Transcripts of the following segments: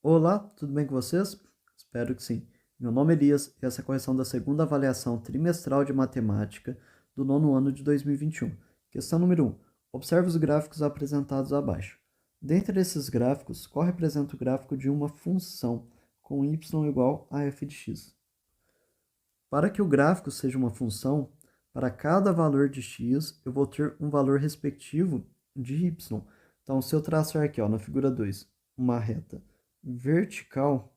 Olá, tudo bem com vocês? Espero que sim. Meu nome é Elias e essa é a correção da segunda avaliação trimestral de matemática do nono ano de 2021. Questão número 1. Observe os gráficos apresentados abaixo. Dentre esses gráficos, qual representa o gráfico de uma função com y igual a f de x? Para que o gráfico seja uma função, para cada valor de x, eu vou ter um valor respectivo de y. Então, se eu traçar aqui, na figura 2, uma reta vertical,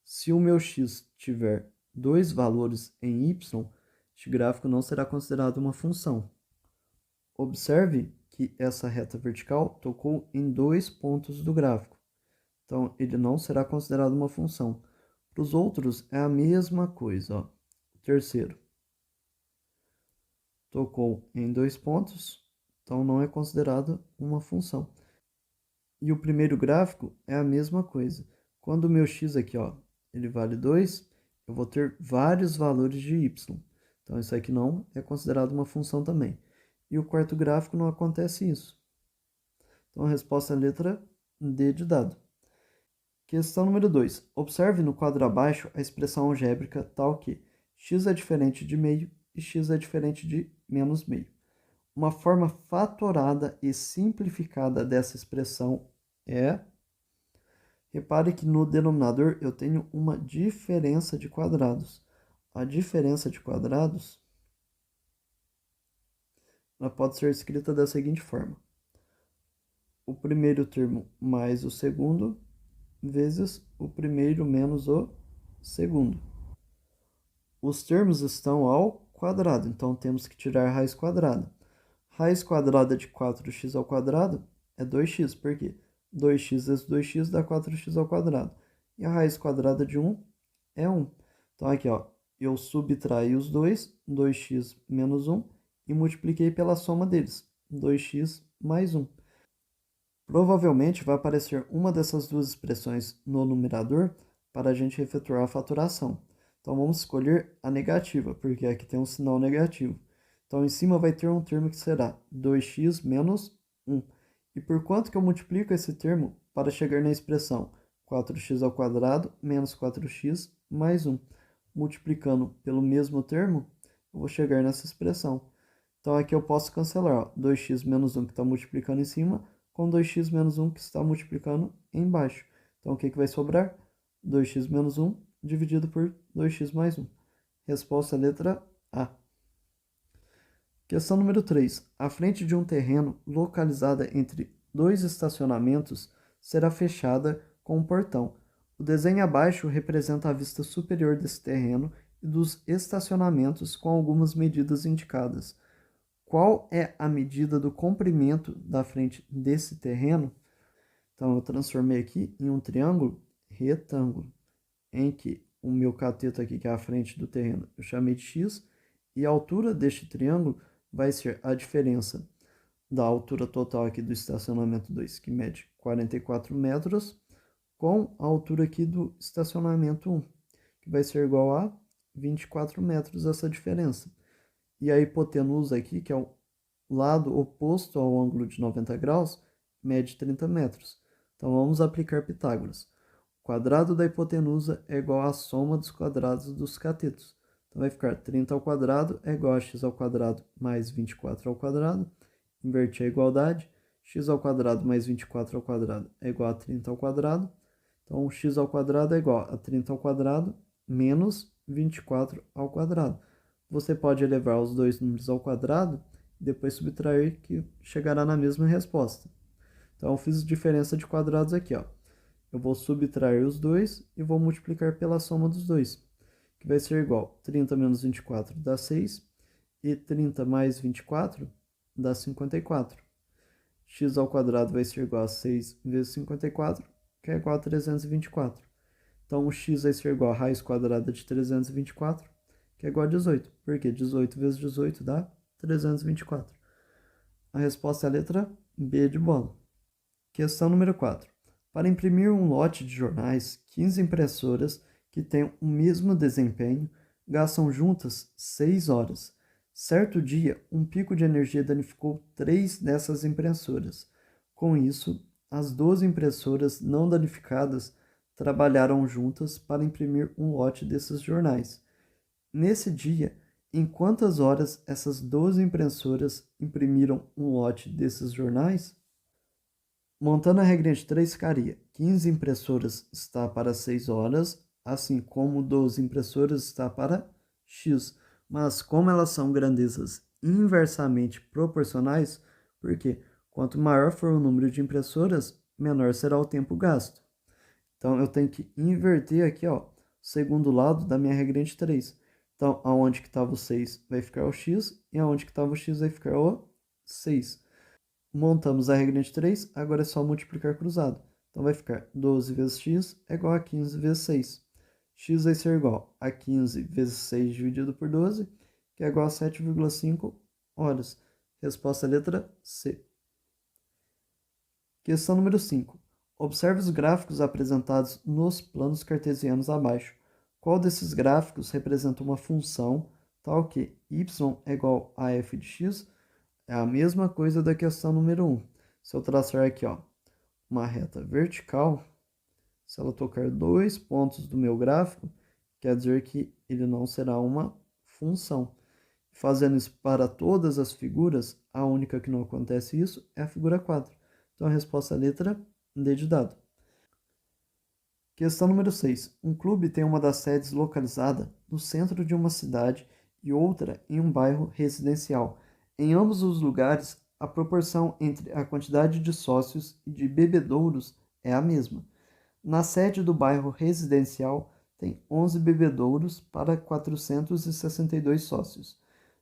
se o meu x tiver dois valores em y, este gráfico não será considerado uma função. Observe que essa reta vertical tocou em dois pontos do gráfico. Então, ele não será considerado uma função. Para os outros, é a mesma coisa. O terceiro tocou em dois pontos, então não é considerado uma função. E o primeiro gráfico é a mesma coisa. Quando o meu x aqui, ele vale 2, eu vou ter vários valores de y. Então, isso aqui não é considerado uma função também. E o quarto gráfico não acontece isso. Então, a resposta é a letra D de dado. Questão número 2. Observe no quadro abaixo a expressão algébrica tal que x é diferente de meio e x é diferente de menos meio. Uma forma fatorada e simplificada dessa expressão é... Repare que no denominador eu tenho uma diferença de quadrados. A diferença de quadrados ela pode ser escrita da seguinte forma: o primeiro termo mais o segundo vezes o primeiro menos o segundo. Os termos estão ao quadrado, então temos que tirar a raiz quadrada. Raiz quadrada de 4x ao quadrado é 2x, por quê? 2x vezes 2x dá 4x ao quadrado. E a raiz quadrada de 1 é 1. Então aqui, eu subtraí os dois, 2x menos 1, e multipliquei pela soma deles, 2x mais 1. Provavelmente vai aparecer uma dessas duas expressões no numerador para a gente efetuar a faturação. Então vamos escolher a negativa, porque aqui tem um sinal negativo. Então em cima vai ter um termo que será 2x menos 1. E por quanto que eu multiplico esse termo para chegar na expressão 4x ao quadrado menos 4x mais 1? Multiplicando pelo mesmo termo, eu vou chegar nessa expressão. Então aqui eu posso cancelar 2x menos 1 que está multiplicando em cima, com 2x menos 1 que está multiplicando embaixo. Então, o que vai sobrar? 2x menos 1 dividido por 2x mais 1. Resposta letra A. Questão número 3. A frente de um terreno localizada entre dois estacionamentos será fechada com um portão. O desenho abaixo representa a vista superior desse terreno e dos estacionamentos com algumas medidas indicadas. Qual é a medida do comprimento da frente desse terreno? Então, eu transformei aqui em um triângulo retângulo, em que o meu cateto aqui, que é a frente do terreno, eu chamei de x, e a altura deste triângulo vai ser a diferença da altura total aqui do estacionamento 2, que mede 44 metros, com a altura aqui do estacionamento 1, que vai ser igual a 24 metros, essa diferença. E a hipotenusa aqui, que é o lado oposto ao ângulo de 90 graus, mede 30 metros. Então, vamos aplicar Pitágoras. O quadrado da hipotenusa é igual à soma dos quadrados dos catetos. Então, vai ficar 30 ao quadrado é igual a x ao quadrado mais 24 ao quadrado. Inverti a igualdade. X ao quadrado mais 24 ao quadrado é igual a 30 ao quadrado. Então, x ao quadrado é igual a 30 ao quadrado menos 24 ao quadrado. Você pode elevar os dois números ao quadrado e depois subtrair, que chegará na mesma resposta. Então, eu fiz diferença de quadrados aqui. Eu vou subtrair os dois e vou multiplicar pela soma dos dois, que vai ser igual 30 menos 24 dá 6, e 30 mais 24 dá 54. X ao quadrado vai ser igual a 6 vezes 54, que é igual a 324. Então, o x vai ser igual a raiz quadrada de 324, que é igual a 18. Por quê? 18 vezes 18 dá 324. A resposta é a letra B de bola. Questão número 4. Para imprimir um lote de jornais, 15 impressoras que têm o mesmo desempenho gastam juntas 6 horas. Certo dia, um pico de energia danificou 3 dessas impressoras. Com isso, as 12 impressoras não danificadas trabalharam juntas para imprimir um lote desses jornais. Nesse dia, em quantas horas essas 12 impressoras imprimiram um lote desses jornais? Montando a regrinha de 3 ficaria: 15 impressoras está para 6 horas, assim como 12 impressoras está para X. Mas como elas são grandezas inversamente proporcionais, porque quanto maior for o número de impressoras, menor será o tempo gasto. Então, eu tenho que inverter aqui, ó, o segundo lado da minha regrinha de 3. Então, aonde que estava o 6 vai ficar o x, e aonde que estava o x vai ficar o 6. Montamos a regrinha de 3, agora é só multiplicar cruzado. Então, vai ficar 12 vezes x é igual a 15 vezes 6. X vai ser igual a 15 vezes 6 dividido por 12, que é igual a 7,5 horas. Resposta letra C. Questão número 5. Observe os gráficos apresentados nos planos cartesianos abaixo. Qual desses gráficos representa uma função tal que y é igual a f de x? É a mesma coisa da questão número 1. Se eu traçar aqui, ó, uma reta vertical, se ela tocar dois pontos do meu gráfico, quer dizer que ele não será uma função. Fazendo isso para todas as figuras, a única que não acontece isso é a figura 4. Então, a resposta é a letra D de dado. Questão número 6. Um clube tem uma das sedes localizada no centro de uma cidade e outra em um bairro residencial. Em ambos os lugares, a proporção entre a quantidade de sócios e de bebedouros é a mesma. Na sede do bairro residencial, tem 11 bebedouros para 462 sócios.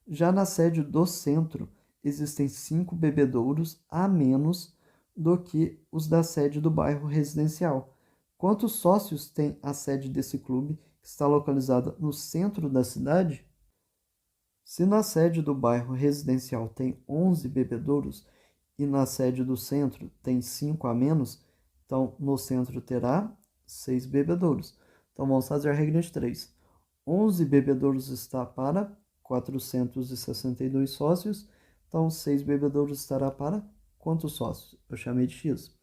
Já na sede do centro, existem 5 bebedouros a menos do que os da sede do bairro residencial. Quantos sócios tem a sede desse clube, que está localizada no centro da cidade? Se na sede do bairro residencial tem 11 bebedouros e na sede do centro tem 5 a menos, então no centro terá 6 bebedouros. Então vamos fazer a regra de 3. 11 bebedouros está para 462 sócios, então 6 bebedouros estará para quantos sócios? Eu chamei de x.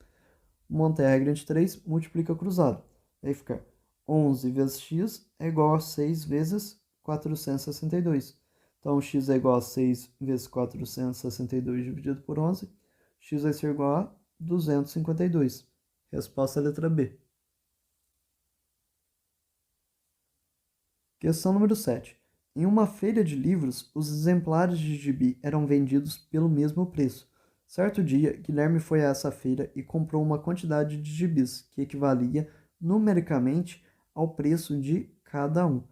Montei a regra de 3, multiplica cruzado. Vai ficar 11 vezes x é igual a 6 vezes 462. Então, x é igual a 6 vezes 462 dividido por 11. X vai ser igual a 252. Resposta letra B. Questão número 7. Em uma feira de livros, os exemplares de gibi eram vendidos pelo mesmo preço. Certo dia, Guilherme foi a essa feira e comprou uma quantidade de gibis que equivalia numericamente ao preço de cada um.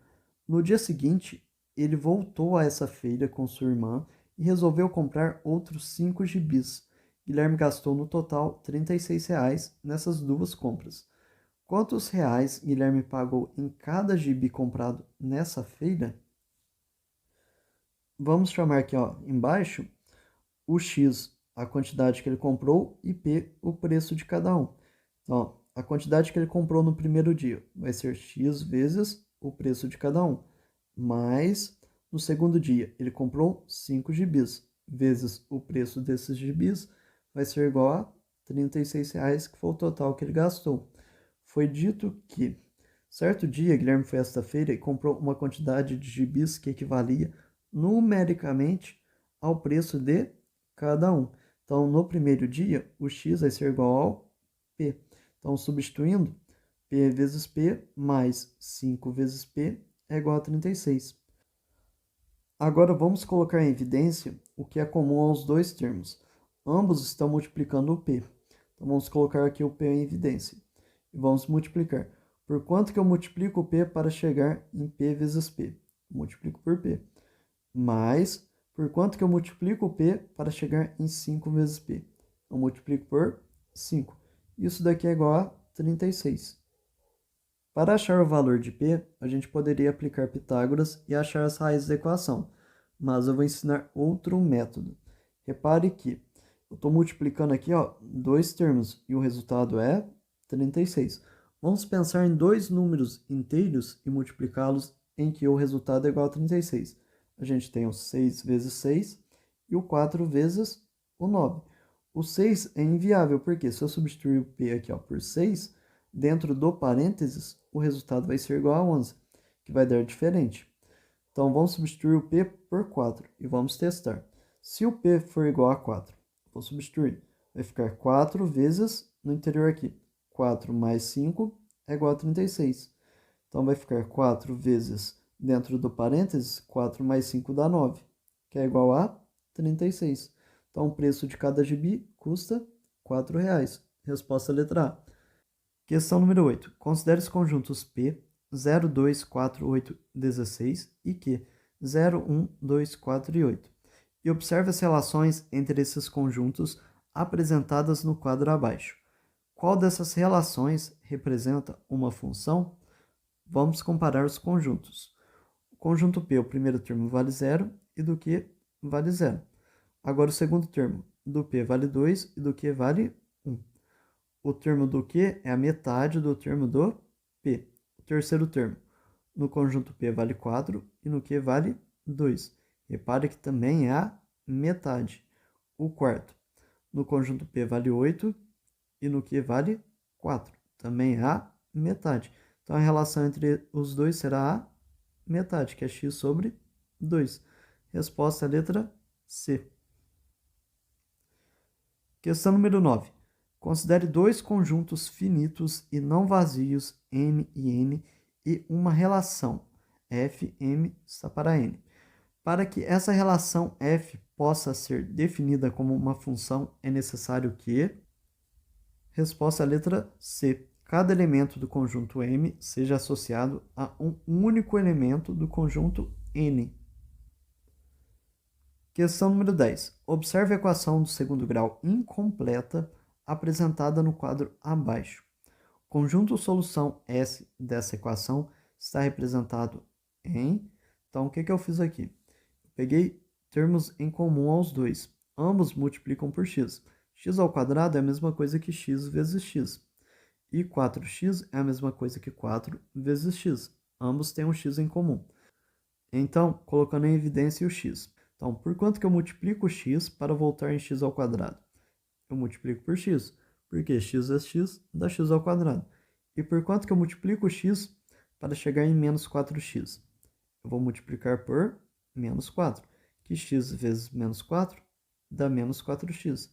No dia seguinte, ele voltou a essa feira com sua irmã e resolveu comprar outros 5 gibis. Guilherme gastou no total R$ 36 nessas duas compras. Quantos reais Guilherme pagou em cada gibi comprado nessa feira? Vamos chamar aqui, ó, embaixo o X, a quantidade que ele comprou, e P, o preço de cada um. Então, a quantidade que ele comprou no primeiro dia vai ser X vezes o preço de cada um, mais no segundo dia ele comprou 5 gibis, vezes o preço desses gibis, vai ser igual a R$ 36, que foi o total que ele gastou. Foi dito que, certo dia, Guilherme foi a esta feira e comprou uma quantidade de gibis que equivalia numericamente ao preço de cada um. Então, no primeiro dia, o x vai ser igual ao P. Então, substituindo, P vezes P mais 5 vezes P é igual a 36. Agora, vamos colocar em evidência o que é comum aos dois termos. Ambos estão multiplicando o P. Então, vamos colocar aqui o P em evidência. E vamos multiplicar. Por quanto que eu multiplico o P para chegar em P vezes P? Multiplico por P. Mais, por quanto que eu multiplico o P para chegar em 5 vezes P? Eu multiplico por 5. Isso daqui é igual a 36. Para achar o valor de P, a gente poderia aplicar Pitágoras e achar as raízes da equação. Mas eu vou ensinar outro método. Repare que eu estou multiplicando aqui, ó, dois termos e o resultado é 36. Vamos pensar em dois números inteiros e multiplicá-los em que o resultado é igual a 36. A gente tem o 6 vezes 6 e o 4 vezes o 9. O 6 é inviável, porque se eu substituir o P aqui, ó, por 6, dentro do parênteses, o resultado vai ser igual a 11, que vai dar diferente. Então, vamos substituir o P por 4 e vamos testar. Se o P for igual a 4, vou substituir. Vai ficar 4 vezes, no interior aqui, 4 mais 5 é igual a 36. Então, vai ficar 4 vezes, dentro do parênteses, 4 mais 5 dá 9, que é igual a 36. Então, o preço de cada gibi custa R$ 4,00. Resposta letra A. Questão número 8. Considere os conjuntos P 0, 2, 4, 8, 16 e Q 0, 1, 2, 4 e 8. E observe as relações entre esses conjuntos apresentadas no quadro abaixo. Qual dessas relações representa uma função? Vamos comparar os conjuntos. O conjunto P, o primeiro termo vale 0 e do Q vale 0. Agora o segundo termo, do P vale 2 e do Q vale 1. O termo do Q é a metade do termo do P. O terceiro termo, no conjunto P vale 4 e no Q vale 2. Repare que também é a metade. O quarto, no conjunto P vale 8 e no Q vale 4. Também é a metade. Então, a relação entre os dois será a metade, que é x sobre 2. Resposta é a letra C. Questão número 9. Considere dois conjuntos finitos e não vazios, M e N, e uma relação, F, M está para N. Para que essa relação F possa ser definida como uma função, é necessário que... Resposta à letra C. Cada elemento do conjunto M seja associado a um único elemento do conjunto N. Questão número 10. Observe a equação do segundo grau incompleta apresentada no quadro abaixo. O conjunto solução S dessa equação está representado em... Então, o que eu fiz aqui? Eu peguei termos em comum aos dois. Ambos multiplicam por x. X ao quadrado é a mesma coisa que x vezes x. E 4x é a mesma coisa que 4 vezes x. Ambos têm um x em comum. Então, colocando em evidência o x. Então, por quanto que eu multiplico x para voltar em x ao quadrado? Eu multiplico por x, porque x vezes x dá x ao quadrado. E por quanto que eu multiplico x para chegar em menos 4x? Eu vou multiplicar por menos 4, que x vezes menos 4 dá menos 4x.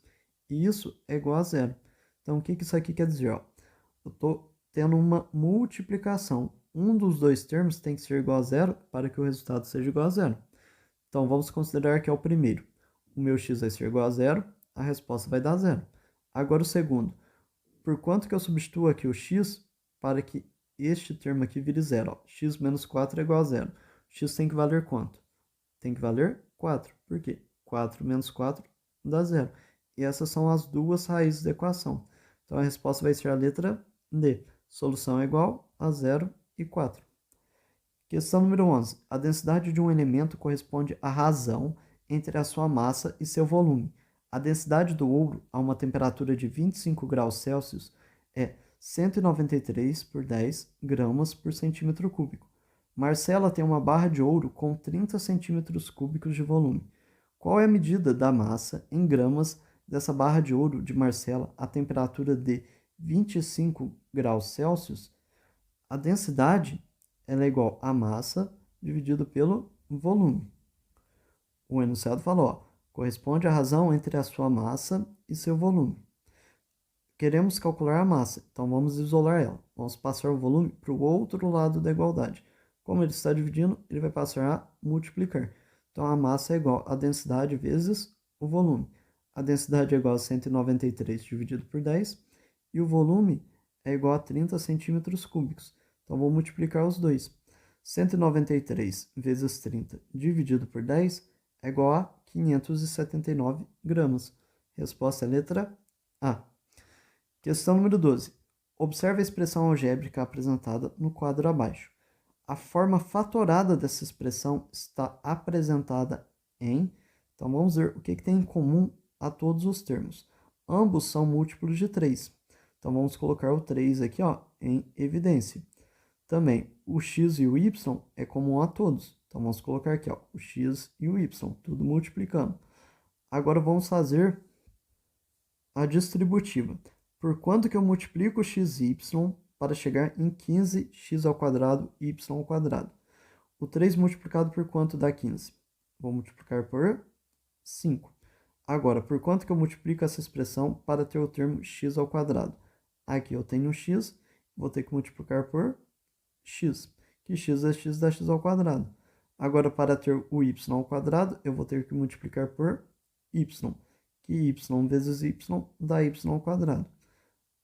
E isso é igual a zero. Então, o que isso aqui quer dizer? Ó? Eu estou tendo uma multiplicação. Um dos dois termos tem que ser igual a zero para que o resultado seja igual a zero. Então, vamos considerar que é o primeiro. O meu x vai ser igual a zero, a resposta vai dar zero. Agora o segundo. Por quanto que eu substituo aqui o x para que este termo aqui vire zero? Ó, x menos 4 é igual a zero. X tem que valer quanto? Tem que valer 4. Por quê? 4 menos 4 dá zero. E essas são as duas raízes da equação. Então, a resposta vai ser a letra D. Solução é igual a 0 e 4. Questão número 11. A densidade de um elemento corresponde à razão entre a sua massa e seu volume. A densidade do ouro a uma temperatura de 25 graus Celsius é 193 por 10 gramas por centímetro cúbico. Marcela tem uma barra de ouro com 30 centímetros cúbicos de volume. Qual é a medida da massa em gramas dessa barra de ouro de Marcela a temperatura de 25 graus Celsius? A densidade ela é igual a massa dividido pelo volume. O enunciado falou, ó, corresponde à razão entre a sua massa e seu volume. Queremos calcular a massa, então vamos isolar ela. Vamos passar o volume para o outro lado da igualdade. Como ele está dividindo, ele vai passar a multiplicar. Então, a massa é igual a densidade vezes o volume. A densidade é igual a 193 dividido por 10 e o volume é igual a 30 centímetros cúbicos. Então, vou multiplicar os dois. 193 vezes 30 dividido por 10 é igual a 579 gramas. Resposta é a letra A. Questão número 12. Observe a expressão algébrica apresentada no quadro abaixo. A forma fatorada dessa expressão está apresentada em... Então, vamos ver o que tem em comum a todos os termos. Ambos são múltiplos de 3. Então, vamos colocar o 3 aqui ó, em evidência. Também, o x e o y é comum a todos. Então, vamos colocar aqui ó, o x e o y, tudo multiplicando. Agora, vamos fazer a distributiva. Por quanto que eu multiplico x e y para chegar em 15x ao quadrado y ao quadrado. O 3 multiplicado por quanto dá 15? Vou multiplicar por 5. Agora, por quanto que eu multiplico essa expressão para ter o termo x ao quadrado? Aqui eu tenho x, vou ter que multiplicar por x, que x é x dá x ao quadrado. Agora, para ter o y ao quadrado, eu vou ter que multiplicar por y, que y vezes y dá y ao quadrado.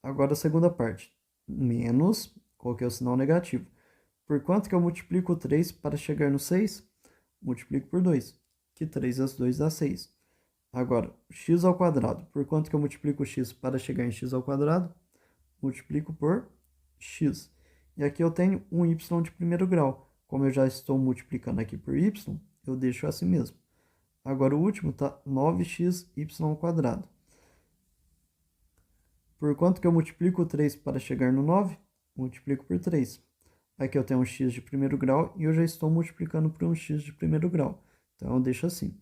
Agora, a segunda parte, menos, coloquei o sinal negativo. Por quanto que eu multiplico o 3 para chegar no 6? Multiplico por 2, que 3 vezes 2 dá 6. Agora, x ao quadrado. Por quanto que eu multiplico x para chegar em x ao quadrado? Multiplico por x. E aqui eu tenho um y de primeiro grau. Como eu já estou multiplicando aqui por y, eu deixo assim mesmo. Agora o último está 9xy ao quadrado. Por quanto que eu multiplico o 3 para chegar no 9? Multiplico por 3. Aqui eu tenho um x de primeiro grau e eu já estou multiplicando por um x de primeiro grau. Então eu deixo assim.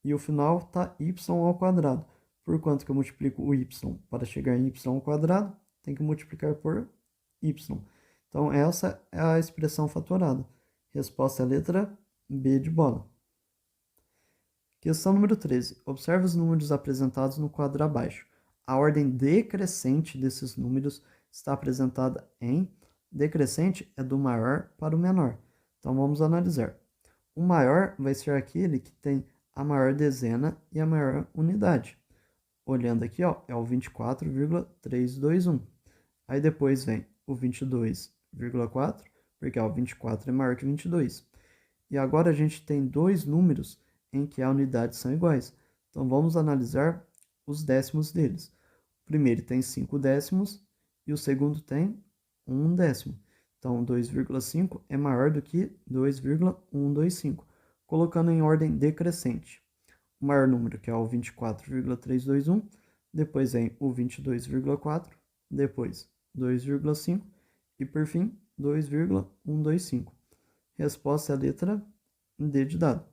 E o final está y ao quadrado. Por quanto que eu multiplico o y para chegar em y ao quadrado? Tem que multiplicar por y. Então essa é a expressão fatorada. Resposta é a letra B de bola. Questão número 13. Observe os números apresentados no quadro abaixo. A ordem decrescente desses números está apresentada em... Decrescente é do maior para o menor. Então vamos analisar. O maior vai ser aquele que tem a maior dezena e a maior unidade. Olhando aqui, ó, é o 24,321. Aí depois vem o 22,4, porque ó, o 24 é maior que 22. E agora a gente tem dois números em que as unidades são iguais. Então vamos analisar os décimos deles. O primeiro tem 5 décimos e o segundo tem 1 décimo. Então 2,5 é maior do que 2,125. Colocando em ordem decrescente. O maior número, que é o 24,321, depois vem o 22,4, depois 2,5 e, por fim, 2,125. Resposta é a letra D de dado.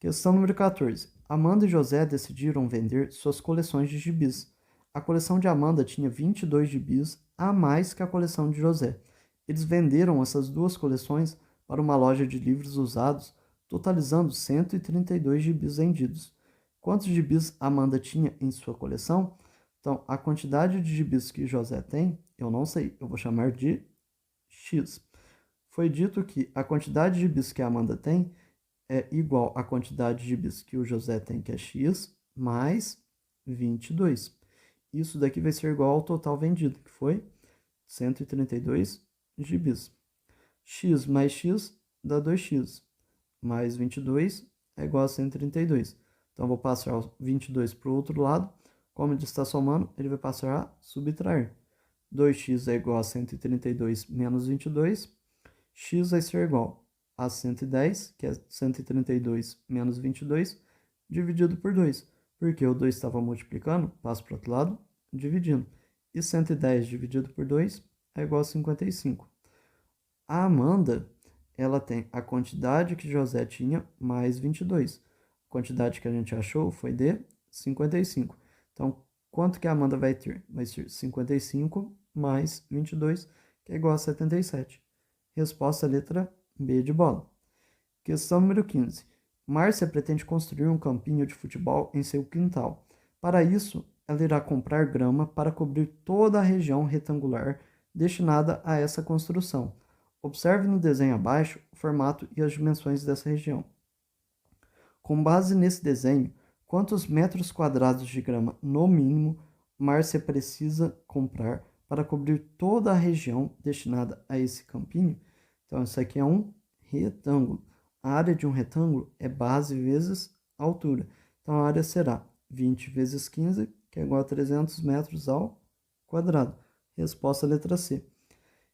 Questão número 14. Amanda e José decidiram vender suas coleções de gibis. A coleção de Amanda tinha 22 gibis a mais que a coleção de José. Eles venderam essas duas coleções para uma loja de livros usados, totalizando 132 gibis vendidos. Quantos gibis Amanda tinha em sua coleção? Então, a quantidade de gibis que José tem, eu não sei, eu vou chamar de X. Foi dito que a quantidade de gibis que a Amanda tem é igual à quantidade de gibis que o José tem, que é X, mais 22. Isso daqui vai ser igual ao total vendido, que foi 132 gibis. X mais X dá 2x, mais 22 é igual a 132. Então, vou passar o 22 para o outro lado. Como ele está somando, ele vai passar a subtrair. 2x é igual a 132 menos 22. X vai ser igual a 110, que é 132 menos 22, dividido por 2. Porque o 2 estava multiplicando, passo para o outro lado, dividindo. E 110 dividido por 2 é igual a 55. A Amanda, ela tem a quantidade que José tinha mais 22. A quantidade que a gente achou foi de 55. Então, quanto que a Amanda vai ter? Vai ser 55 mais 22, que é igual a 77. Resposta letra B de bola. Questão número 15. Márcia pretende construir um campinho de futebol em seu quintal. Para isso, ela irá comprar grama para cobrir toda a região retangular destinada a essa construção. Observe no desenho abaixo o formato e as dimensões dessa região. Com base nesse desenho, quantos metros quadrados de grama, no mínimo, Márcia precisa comprar para cobrir toda a região destinada a esse campinho? Então, isso aqui é um retângulo. A área de um retângulo é base vezes altura. Então, a área será 20 vezes 15, que é igual a 300 metros ao quadrado. Resposta letra C.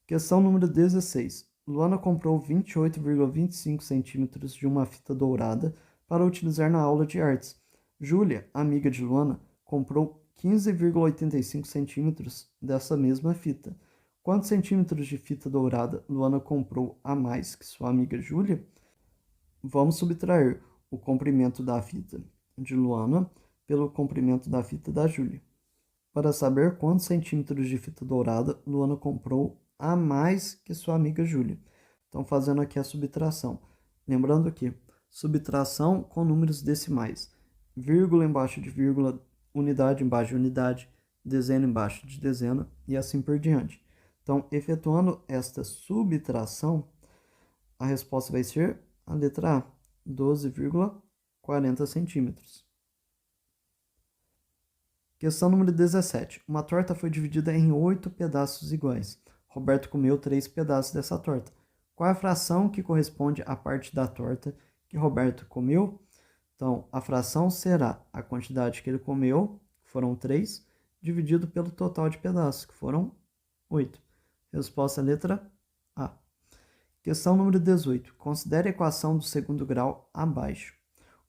Questão número 16. Luana comprou 28,25 centímetros de uma fita dourada para utilizar na aula de artes. Júlia, amiga de Luana, comprou 15,85 centímetros dessa mesma fita. Quantos centímetros de fita dourada Luana comprou a mais que sua amiga Júlia? Vamos subtrair o comprimento da fita de Luana pelo comprimento da fita da Júlia. Para saber quantos centímetros de fita dourada Luana comprou a mais que sua amiga Júlia. Então, fazendo aqui a subtração. Lembrando que subtração com números decimais. Vírgula embaixo de vírgula, unidade embaixo de unidade, dezena embaixo de dezena e assim por diante. Então, efetuando esta subtração, a resposta vai ser a letra A, 12,40 centímetros. Questão número 17. Uma torta foi dividida em 8 pedaços iguais. Roberto comeu 3 pedaços dessa torta. Qual é a fração que corresponde à parte da torta que Roberto comeu? Então, a fração será a quantidade que ele comeu, que foram 3, dividido pelo total de pedaços, que foram 8. Resposta letra A. Questão número 18. Considere a equação do segundo grau abaixo.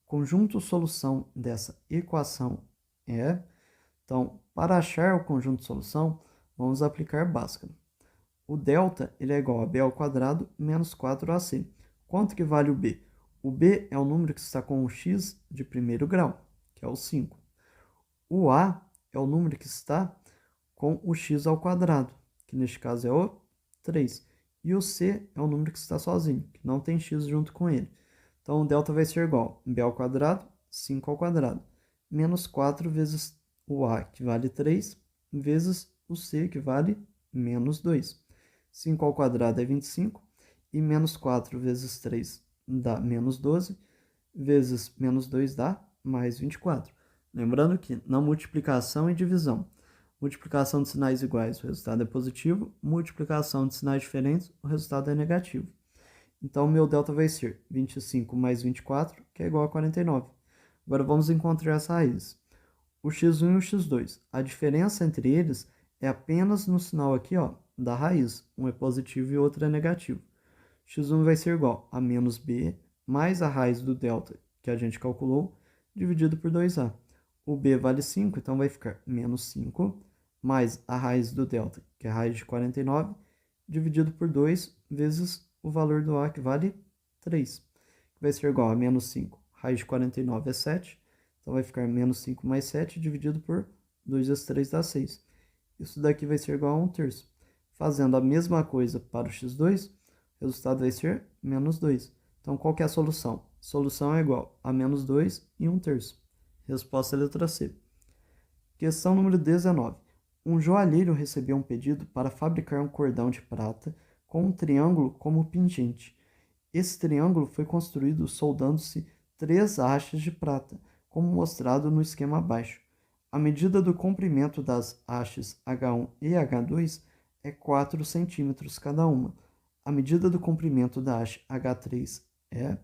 O conjunto solução dessa equação é... Então, para achar o conjunto de solução, vamos aplicar Bhaskara. O delta ele é igual a b ao quadrado menos 4ac. Quanto que vale o b? O b é o número que está com o x de primeiro grau, que é o 5. O a é o número que está com o x ao quadrado, que neste caso é o 3. E o c é o número que está sozinho, que não tem x junto com ele. Então, o delta vai ser igual a b ao quadrado, 5 ao quadrado, menos 4 vezes o a, que vale 3, vezes o c, que vale menos 2. 5 ao quadrado é 25, e menos 4 vezes 3 dá menos 12, vezes menos 2 dá mais 24. Lembrando que na multiplicação e divisão, multiplicação de sinais iguais, o resultado é positivo, multiplicação de sinais diferentes, o resultado é negativo. Então, meu delta vai ser 25 mais 24, que é igual a 49. Agora, vamos encontrar essa raiz. O x1 e o x2. A diferença entre eles é apenas no sinal aqui, ó, da raiz. Um é positivo e o outro é negativo. x1 vai ser igual a menos b mais a raiz do delta, que a gente calculou, dividido por 2a. O b vale 5, então vai ficar menos 5, mais a raiz do delta, que é a raiz de 49, dividido por 2, vezes o valor do a, que vale 3. Que vai ser igual a menos 5. Raiz de 49 é 7. Então, vai ficar menos 5 mais 7 dividido por 2 vezes 3 dá 6. Isso daqui vai ser igual a 1/3. Fazendo a mesma coisa para o x2, o resultado vai ser menos 2. Então, qual que é a solução? A solução é igual a menos 2 e 1/3. Resposta letra C. Questão número 19. Um joalheiro recebeu um pedido para fabricar um cordão de prata com um triângulo como pingente. Esse triângulo foi construído soldando-se 3 hastes de prata, como mostrado no esquema abaixo. A medida do comprimento das hastes H1 e H2 é 4 centímetros cada uma. A medida do comprimento da haste H3 é...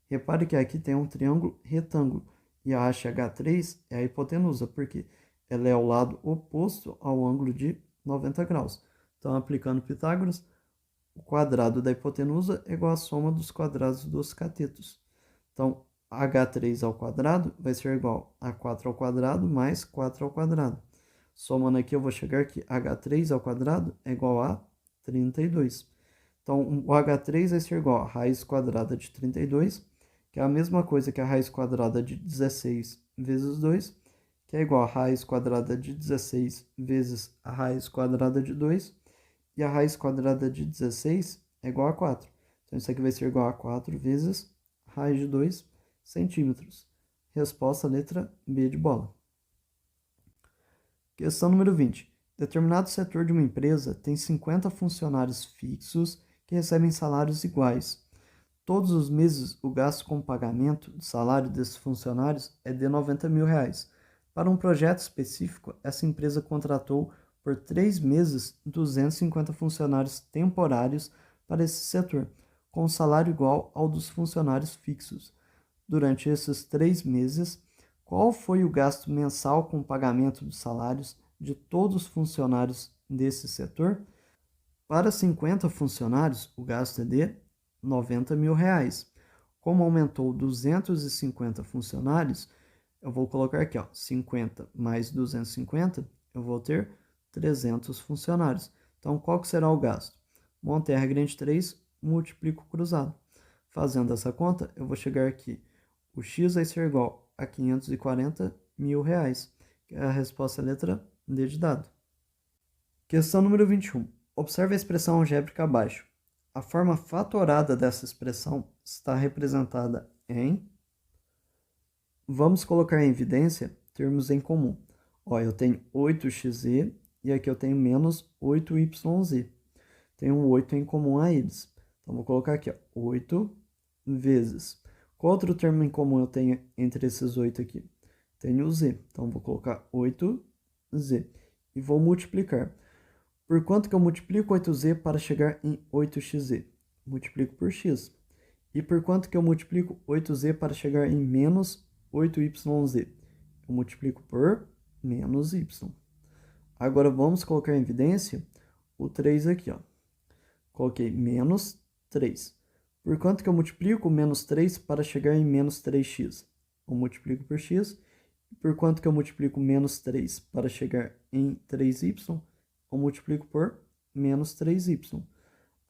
Repare que aqui tem um triângulo retângulo e a haste H3 é a hipotenusa, porque ela é ao lado oposto ao ângulo de 90 graus. Então, aplicando Pitágoras, o quadrado da hipotenusa é igual à soma dos quadrados dos catetos. Então, h3 ao quadrado vai ser igual a 4 ao quadrado mais 4 ao quadrado. Somando aqui, eu vou chegar que h3 ao quadrado é igual a 32. Então, o h3 vai ser igual a raiz quadrada de 32, que é a mesma coisa que a raiz quadrada de 16 vezes 2, que é igual a raiz quadrada de 16 vezes a raiz quadrada de 2, e a raiz quadrada de 16 é igual a 4. Então, isso aqui vai ser igual a 4 vezes raiz de 2 centímetros. Resposta letra B de bola. Questão número 20. Determinado setor de uma empresa tem 50 funcionários fixos que recebem salários iguais. Todos os meses, o gasto com o pagamento do salário desses funcionários é de R$90 mil. Para um projeto específico, essa empresa contratou por 3 meses 250 funcionários temporários para esse setor, com salário igual ao dos funcionários fixos. Durante esses 3 meses, qual foi o gasto mensal com o pagamento dos salários de todos os funcionários desse setor? Para 50 funcionários, o gasto é de R$90 mil. Como aumentou 250 funcionários, eu vou colocar aqui, ó, 50 mais 250, eu vou ter 300 funcionários. Então, qual que será o gasto? Montei a regra de 3, multiplico cruzado. Fazendo essa conta, eu vou chegar aqui. O x vai ser igual a R$540 mil. A resposta é a letra D de dado. Questão número 21. Observe a expressão algébrica abaixo. A forma fatorada dessa expressão está representada em... Vamos colocar em evidência termos em comum. Ó, eu tenho 8xz e aqui eu tenho menos 8yz. Tem um 8 em comum a eles. Então, vou colocar aqui, ó, 8 vezes. Qual outro termo em comum eu tenho entre esses 8 aqui? Tenho o z. Então, vou colocar 8z. E vou multiplicar. Por quanto que eu multiplico 8z para chegar em 8xz? Multiplico por x. E por quanto que eu multiplico 8z para chegar em menos 8yz? Eu multiplico por menos y. Agora, vamos colocar em evidência o 3 aqui, ó. Coloquei menos 3. Por quanto que eu multiplico menos 3 para chegar em menos 3x? Eu multiplico por x. E por quanto que eu multiplico menos 3 para chegar em 3y? Eu multiplico por menos 3y.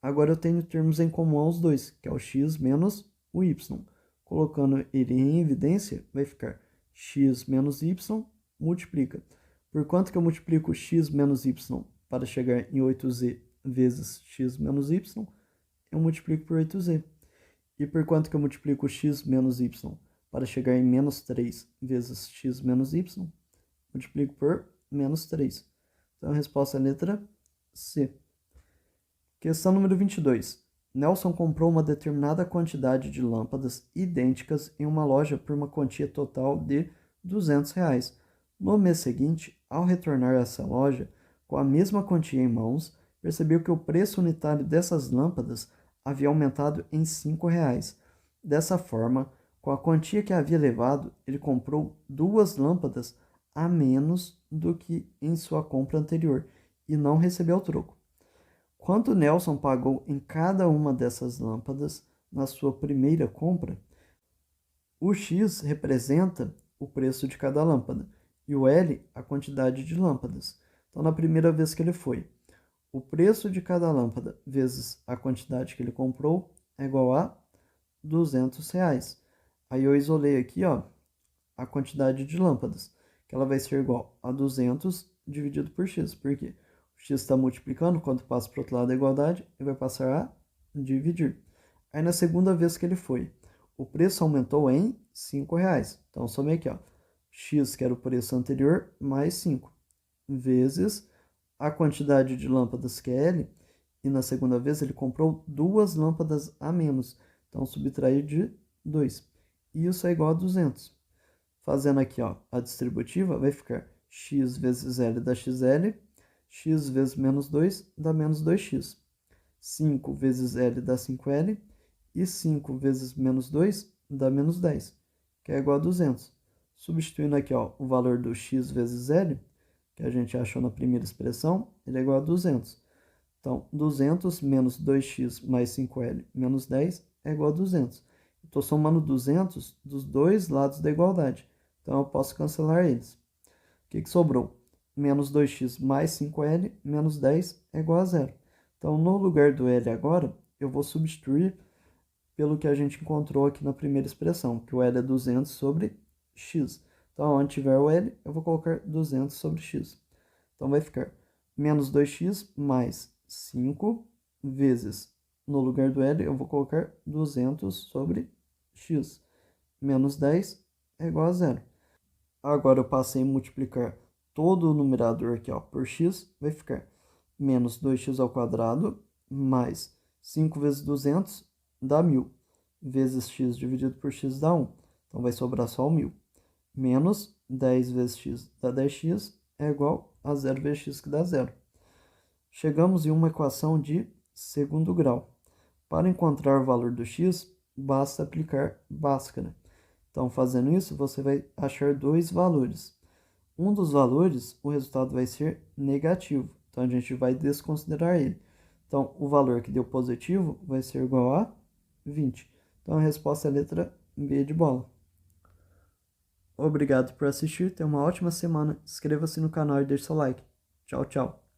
Agora eu tenho termos em comum aos dois, que é o x menos o y. Colocando ele em evidência, vai ficar x menos y multiplica. Por quanto que eu multiplico x menos y para chegar em 8z vezes x menos y? Eu multiplico por 8z. E por quanto que eu multiplico x menos y para chegar em menos 3 vezes x menos y? Multiplico por menos 3. Então, a resposta é a letra C. Questão número 22. Nelson comprou uma determinada quantidade de lâmpadas idênticas em uma loja por uma quantia total de R$200. No mês seguinte, ao retornar a essa loja, com a mesma quantia em mãos, percebeu que o preço unitário dessas lâmpadas havia aumentado em R$5. Dessa forma, com a quantia que havia levado, ele comprou 2 lâmpadas a menos do que em sua compra anterior e não recebeu troco. Quanto Nelson pagou em cada uma dessas lâmpadas na sua primeira compra? O X representa o preço de cada lâmpada e o L a quantidade de lâmpadas. Então, na primeira vez que ele foi, o preço de cada lâmpada vezes a quantidade que ele comprou é igual a R$200. Aí eu isolei aqui, ó, a quantidade de lâmpadas, que ela vai ser igual a 200 dividido por x. Por quê? O x está multiplicando, quando passa para o outro lado da igualdade, ele vai passar a dividir. Aí na segunda vez que ele foi, o preço aumentou em R$5. Então, somei aqui, ó, x, que era o preço anterior, mais 5, vezes a quantidade de lâmpadas, que é L, e na segunda vez ele comprou 2 lâmpadas a menos. Então, subtrair de 2. E isso é igual a 200. Fazendo aqui, ó, a distributiva, vai ficar x vezes L dá xl, x vezes menos 2 dá menos 2x. 5 vezes L dá 5L, e 5 vezes menos 2 dá menos 10, que é igual a 200. Substituindo aqui, ó, o valor do x vezes L, que a gente achou na primeira expressão, ele é igual a 200. Então, 200 menos 2x mais 5L menos 10 é igual a 200. Estou somando 200 dos dois lados da igualdade. Então, eu posso cancelar eles. O que sobrou? Menos 2x mais 5L menos 10 é igual a 0. Então, no lugar do L agora, eu vou substituir pelo que a gente encontrou aqui na primeira expressão, que o L é 200 sobre x. Então, onde tiver o L, eu vou colocar 200 sobre x. Então, vai ficar menos 2x mais 5 vezes, no lugar do L, eu vou colocar 200 sobre x. Menos 10 é igual a 0. Agora, eu passei a multiplicar todo o numerador aqui, ó, por x, vai ficar menos 2x ao quadrado mais 5 vezes 200 dá 1000, vezes x dividido por x dá 1. Então, vai sobrar só o 1000. Menos 10 vezes x dá 10x, é igual a 0 vezes x, que dá 0. Chegamos em uma equação de segundo grau. Para encontrar o valor do x, basta aplicar Bhaskara. Então, fazendo isso, você vai achar 2 valores. Um dos valores, o resultado vai ser negativo. Então, a gente vai desconsiderar ele. Então, o valor que deu positivo vai ser igual a 20. Então, a resposta é a letra B de bola. Obrigado por assistir, tenha uma ótima semana. Inscreva-se no canal e deixe seu like. Tchau, tchau.